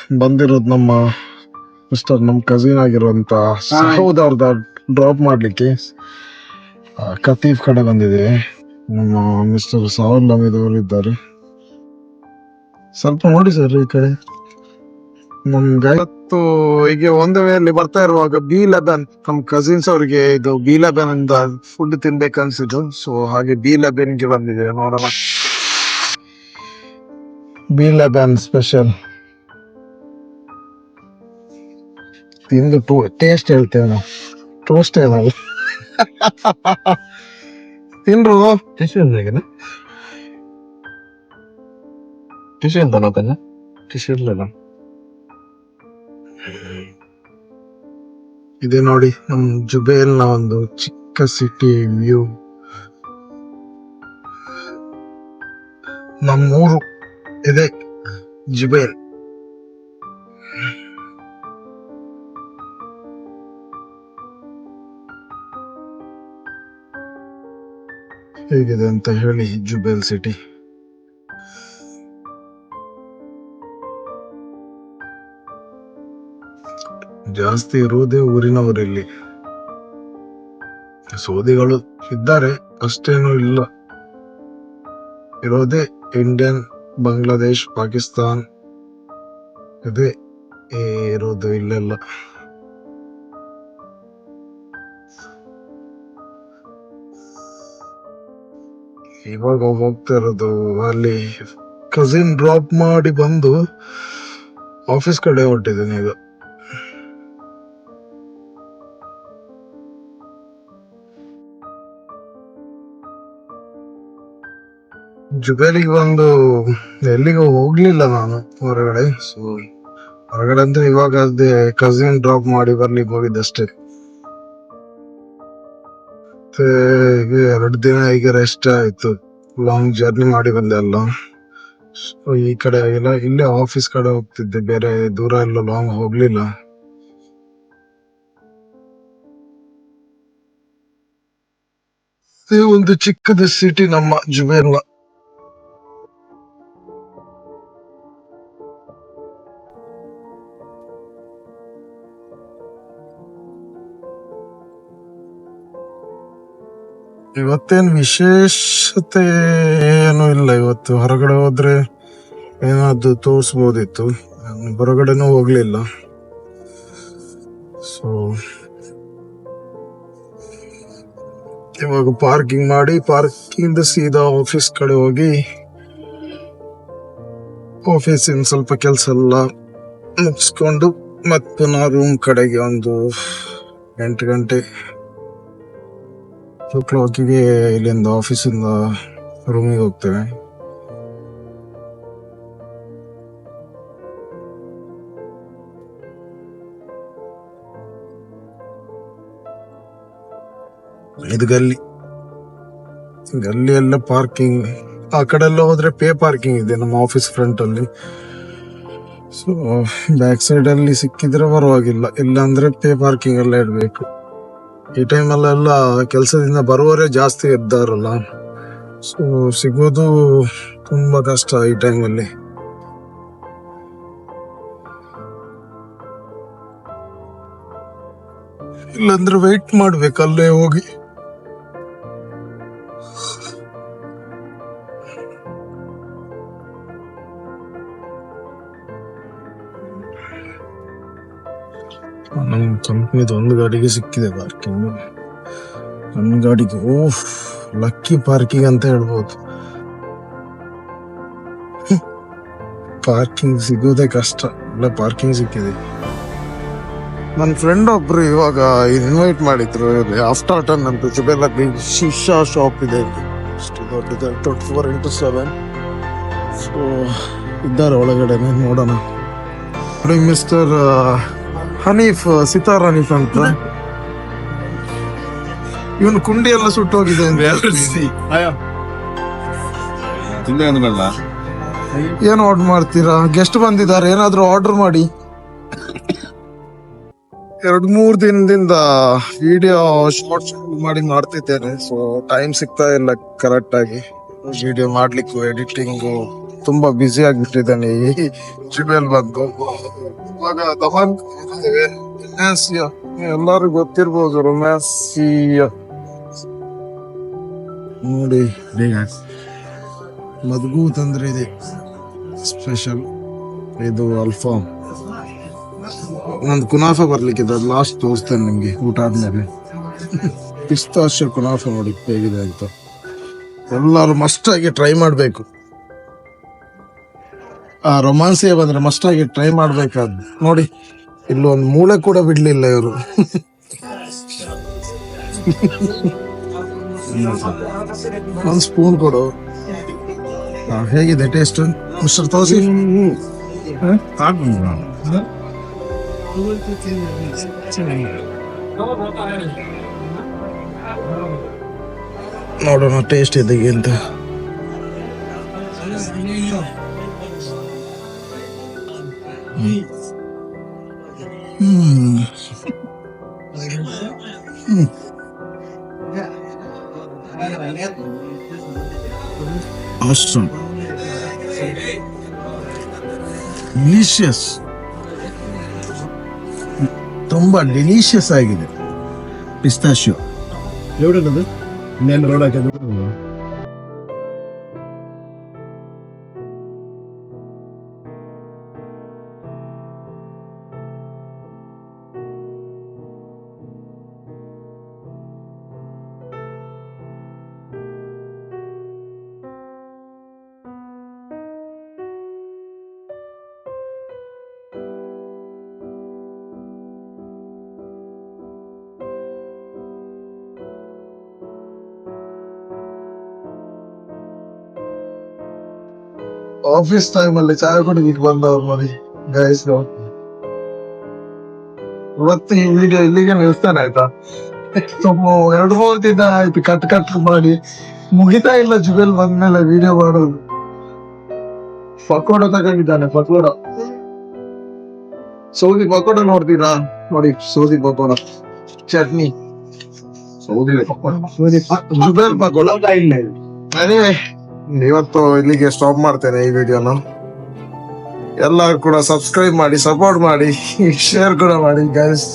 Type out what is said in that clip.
ಬಂದಿರೋದು ನಮ್ಮ ನಮ್ಮ ಕಸಿನ್ ಆಗಿರುವಂತ ಸಹೋದ್ ಅವ್ರದ ಡ್ರಾಪ್ ಮಾಡ್ಲಿಕ್ಕೆ ಕತೀಫ್ ಕಡೆ ಬಂದಿದೆ. ನಮ್ಮ ಮಿಸ್ಟರ್ ಸಾಹುಲ್ ಹಮೀದ್ ಅವರು ಇದ್ದಾರೆ. ಸ್ವಲ್ಪ ನೋಡಿ ಸರ್ ಈ ಕಡೆ. ನಮ್ಗೆ ಇವತ್ತು ಹೀಗೆ ಒಂದು ವೇಳೆ ಬರ್ತಾ ಇರುವಾಗ ಬಿ ಲೆಬನ್ ನಮ್ಮ ಕಸಿನ್ಸ್ ಅವರಿಗೆ ಇದು ಬಿ ಲೆಬನ್ ಅಂತ ಫುಡ್ ತಿನ್ಬೇಕನ್ಸಿದ್ದು. ಸೊ ಹಾಗೆ ಬಿ ಲೆಬನ್ ಗೆ ಬಂದಿದೆ. ನೋಡೋಣ, ಬಿ ಲೆಬನ್ ಸ್ಪೆಷಲ್ ತಿಂದು ಟೇಸ್ಟ್ ಹೇಳ್ತೇವೆ ನಾವು. ಟೋಸ್ಟ್ ನಾವು ತಿನ್ರು ಟಿಶ್ಯೂ ಅಂತ ಟಿಶ್ಯೂ ಇರಲಿಲ್ಲ. ಇದೆ ನೋಡಿ ನಮ್ ಜುಬೇಲ್ ನ ಒಂದು ಚಿಕ್ಕ ಸಿಟಿ ವ್ಯೂ. ನಮ್ಮೂರು ಇದೆ ಜುಬೇಲ್. ಹೇಗಿದೆ ಅಂತ ಹೇಳಿ ಜುಬೇಲ್ ಸಿಟಿ. ಜಾಸ್ತಿ ಇರುವುದೇ ಊರಿನವರಲ್ಲಿ. ಸೌದಿಗಳು ಇದ್ದಾರೆ, ಅಷ್ಟೇನು ಇಲ್ಲ. ಇರೋದೇ ಇಂಡಿಯನ್, ಬಾಂಗ್ಲಾದೇಶ್, ಪಾಕಿಸ್ತಾನ್ ಇದೇ ಇರೋದು ಇಲ್ಲೆಲ್ಲ. ಇವಾಗ ಹೋಗ್ತಾ ಇರೋದು ಅಲ್ಲಿ ಕಸಿನ್ ಡ್ರಾಪ್ ಮಾಡಿ ಬಂದು ಆಫೀಸ್ ಕಡೆ ಹೊರಟಿದ್ದೀನಿ ಈಗ. ಜುಬೇಲಿಗೆ ಬಂದು ಎಲ್ಲಿಗೂ ಹೋಗ್ಲಿಲ್ಲ ನಾನು ಹೊರಗಡೆ. ಸೊ ಹೊರಗಡೆ ಅಂದ್ರೆ ಇವಾಗ ಅದೇ ಕಸಿನ್ ಡ್ರಾಪ್ ಮಾಡಿ ಬರ್ಲಿಕ್ಕೆ ಹೋಗಿದ್ದಷ್ಟೇ. ಮತ್ತೆ 2 ದಿನ ಈಗ ರೆಸ್ಟ್ ಆಯ್ತು. ಲಾಂಗ್ ಜರ್ನಿ ಮಾಡಿ ಬಂದೆ ಅಲ್ಲ. ಸೊ ಈ ಕಡೆ ಎಲ್ಲ ಇಲ್ಲೇ ಆಫೀಸ್ ಕಡೆ ಹೋಗ್ತಿದ್ದೆ, ಬೇರೆ ದೂರ ಎಲ್ಲ ಲಾಂಗ್ ಹೋಗ್ಲಿಲ್ಲ. ಒಂದು ಚಿಕ್ಕದ ಸಿಟಿ ನಮ್ಮ ಜುಬೇಲ್. ಇವತ್ತೇನು ವಿಶೇಷತೆ ಏನು ಇಲ್ಲ. ಇವತ್ತು ಹೊರಗಡೆ ಹೋದ್ರೆ ಏನಾದ್ರು ತೋರಿಸ್ಬೋದಿತ್ತು, ಹೊರಗಡೆನೂ ಹೋಗ್ಲಿಲ್ಲ. ಸೊ ಇವಾಗ ಪಾರ್ಕಿಂಗ್ ಮಾಡಿ ಪಾರ್ಕಿಂಗ್ ಸೀದಾ ಆಫೀಸ್ ಕಡೆ ಹೋಗಿ ಆಫೀಸಿನ ಸ್ವಲ್ಪ ಕೆಲಸ ಎಲ್ಲ ಮುಗಿಸ್ಕೊಂಡು ಮತ್ತೆ ನಾ ರೂಮ್ ಕಡೆಗೆ ಒಂದು 8 ಗಂಟೆ 2 o'clockಗೆ ಇಲ್ಲಿಂದ ಆಫೀಸಿಂದ ರೂಮಿಗೆ ಹೋಗ್ತೇವೆ. ಇದು ಗಲ್ಲಿ ಎಲ್ಲ ಪಾರ್ಕಿಂಗ್. ಆ ಕಡೆ ಎಲ್ಲ ಹೋದ್ರೆ ಪೇ ಪಾರ್ಕಿಂಗ್ ಇದೆ ನಮ್ಮ ಆಫೀಸ್ ಫ್ರಂಟ್ ಅಲ್ಲಿ. ಸೊ ಬ್ಯಾಕ್ ಸೈಡ್ ಅಲ್ಲಿ ಸಿಕ್ಕಿದ್ರೆ ಪರವಾಗಿಲ್ಲ, ಇಲ್ಲ ಅಂದ್ರೆ ಪೇ ಪಾರ್ಕಿಂಗ್ ಎಲ್ಲ ಇಡ್ಬೇಕು. ಈ ಟೈಮಲ್ಲೆಲ್ಲ ಕೆಲಸದಿಂದ ಬರುವವರೇ ಜಾಸ್ತಿ ಇದ್ದಾರಲ್ಲ, ಸೊ ಸಿಗೋದು ತುಂಬಾ ಕಷ್ಟ ಈ ಟೈಮಲ್ಲಿ. ಇಲ್ಲಾಂದ್ರೆ ವೆಯ್ಟ್ ಮಾಡ್ಬೇಕು ಅಲ್ಲೇ ಹೋಗಿ. ನಮ್ಮ ಕಂಪ್ನಿದು ಒಂದು ಗಾಡಿಗೆ ಸಿಕ್ಕಿದೆ ಪಾರ್ಕಿಂಗ್. ನನ್ನ ಗಾಡಿಗೆ ಲಕ್ಕಿ ಪಾರ್ಕಿಂಗ್ ಅಂತ ಹೇಳ್ಬೋದು. ಪಾರ್ಕಿಂಗ್ ಸಿಗೋದೇ ಕಷ್ಟ, ಇಲ್ಲ ಪಾರ್ಕಿಂಗ್ ಸಿಕ್ಕಿದೆ. ನನ್ನ ಫ್ರೆಂಡ್ ಒಬ್ರು ಇವಾಗ ಇನ್ವೈಟ್ ಮಾಡಿದ್ರು, ಆಫ್ಟರ್ 10 ಅಂತ ಜುಬೇಲಲ್ಲಿ ಶಿಶಾ ಶಾಪ್ ಇದೆ, ಅಷ್ಟು ದೊಡ್ಡದು 24x7. ಸೊ ಇದ್ದಾರೆ ಒಳಗಡೆ, ನೋಡೋಣ. ಮಿಸ್ಟರ್ ಹನೀಫ್, ಸಿತಾರ್ ಹನೀಫ್ ಅಂತ. ಇವನು ಕುಂಡಿ ಎಲ್ಲ ಸುಟ್ಟೋಗಿದೆ ಏನು ಆರ್ಡರ್ ಮಾಡ್ತೀರಾ? ಗೆಸ್ಟ್ ಬಂದಿದ್ದಾರೆ, ಏನಾದ್ರು ಆರ್ಡರ್ ಮಾಡಿ. 2-3 ದಿನದಿಂದ ವಿಡಿಯೋ ಶಾರ್ಟ್ಸ್ ಮಾಡಿ ಮಾಡ್ತಿದ್ದೇನೆ. ಸೊ ಟೈಮ್ ಸಿಗ್ತಾ ಇಲ್ಲ ಕರೆಕ್ಟ್ ಆಗಿ ವಿಡಿಯೋ ಮಾಡ್ಲಿಕ್ಕೂ, ಎಡಿಟಿಂಗು ತುಂಬಾ ಬ್ಯುಸಿ ಆಗಿಬಿಟ್ಟಿದ್ದಾನೆ ಈ ಜುಬೇಲ್ ಬಂದು. ಇವಾಗ ದಮನ್ ರೊಮ್ಯಾನ್ಸಿಯ ಎಲ್ಲರಿಗೂ ಗೊತ್ತಿರ್ಬೋದು. ರೊಮ್ಯಾನ್ಸಿಯ ನೋಡಿ ಬೇಗ ಮದ್ಗೂ ತಂದ್ರೆ ಇದೆ ಸ್ಪೆಷಲ್. ಇದು ಅಲ್ಫಾಮ್. ನಂದು ಕುನಾಫಾ ಬರ್ಲಿಕ್ಕಿದೆ, ಅದು ಲಾಸ್ಟ್ ತೋರಿಸ್ತೇನೆ ನಿಮ್ಗೆ ಊಟ ಆದ್ಮೇಲೆ. ಪಿಸ್ತಾಶಿಯೋ ಕುನಾಫಾ ನೋಡಿ ಹೇಗಿದೆ ಅಂತ. ಎಲ್ಲರೂ ಮಸ್ಟ್ ಆಗಿ ಟ್ರೈ ಮಾಡ್ಬೇಕು. ಆ ರೊಮಾನ್ಸಿಯ ಬಂದ್ರೆ ಮಸ್ಟ್ ಆಗಿ ಟ್ರೈ ಮಾಡ್ಬೇಕಾದ್ ನೋಡಿ. ಇಲ್ಲೊಂದು ಮೂಳೆ ಕೂಡ ಬಿಡ್ಲಿಲ್ಲ ಇವರು. ಒಂದು ಸ್ಪೂನ್ ಕೊಡು. ಹೇಗಿದೆ ಟೇಸ್ಟ್ ಮಿಸ್ಟರ್ ತೋಸಿ? ನೋಡೋಣ ಟೇಸ್ಟ್ ಇದೆಗೆ ಅಂತ. Awesome. Delicious. ತುಂಬಾ ಡೆಲಿಷಿಯಸ್ ಆಗಿದೆ ಪಿಸ್ತಾಶಿಯೋ. ಎವಡದು నేను ರೋಡ್ ಹಾಕಿದ್ರು. ಆಫೀಸ್ ಟೈಮ್ ಅಲ್ಲಿ ಚಾಯ್ ಕುಡಿದಿಟ್ಟು ಬಂದವ್ರು ನೋಡಿ ಗೈಸ್. ಇವತ್ತು ಈ ವಿಡಿಯೋ ಇಲ್ಲಿಗೆ ನಿಲ್ಸ್ತಾನೆ ಆಯ್ತಾ. 2-3 ದಿನ ಆಯ್ತು ಕಟ್ ಮಾಡಿ ಮುಗಿತಾ ಇಲ್ಲ. ಜುಬೇಲ್ ಬಂದ್ಮೇಲೆ ವಿಡಿಯೋ ಮಾಡೋದು. ಪಕೋಡ ತಗೊಂಡಿದ್ದಾನೆ. ಪಕೋಡ, ಸೌದಿ ಪಕೋಡ ನೋಡ್ತೀರಾ? ನೋಡಿ ಸೌದಿ ಪಕೋಡ, ಚಟ್ನಿ, ಸೌದಿ ಜುಬೇಲ್ ಪಕೋಡ. ಇವತ್ತು ಇಲ್ಲಿಗೆ ಸ್ಟಾಪ್ ಮಾಡ್ತೇನೆ ಈ ವಿಡಿಯೋನ. ಎಲ್ಲರೂ ಕೂಡ ಸಬ್ಸ್ಕ್ರೈಬ್ ಮಾಡಿ, ಸಪೋರ್ಟ್ ಮಾಡಿ, ಶೇರ್ ಕೂಡ ಮಾಡಿ ಗೈಸ್.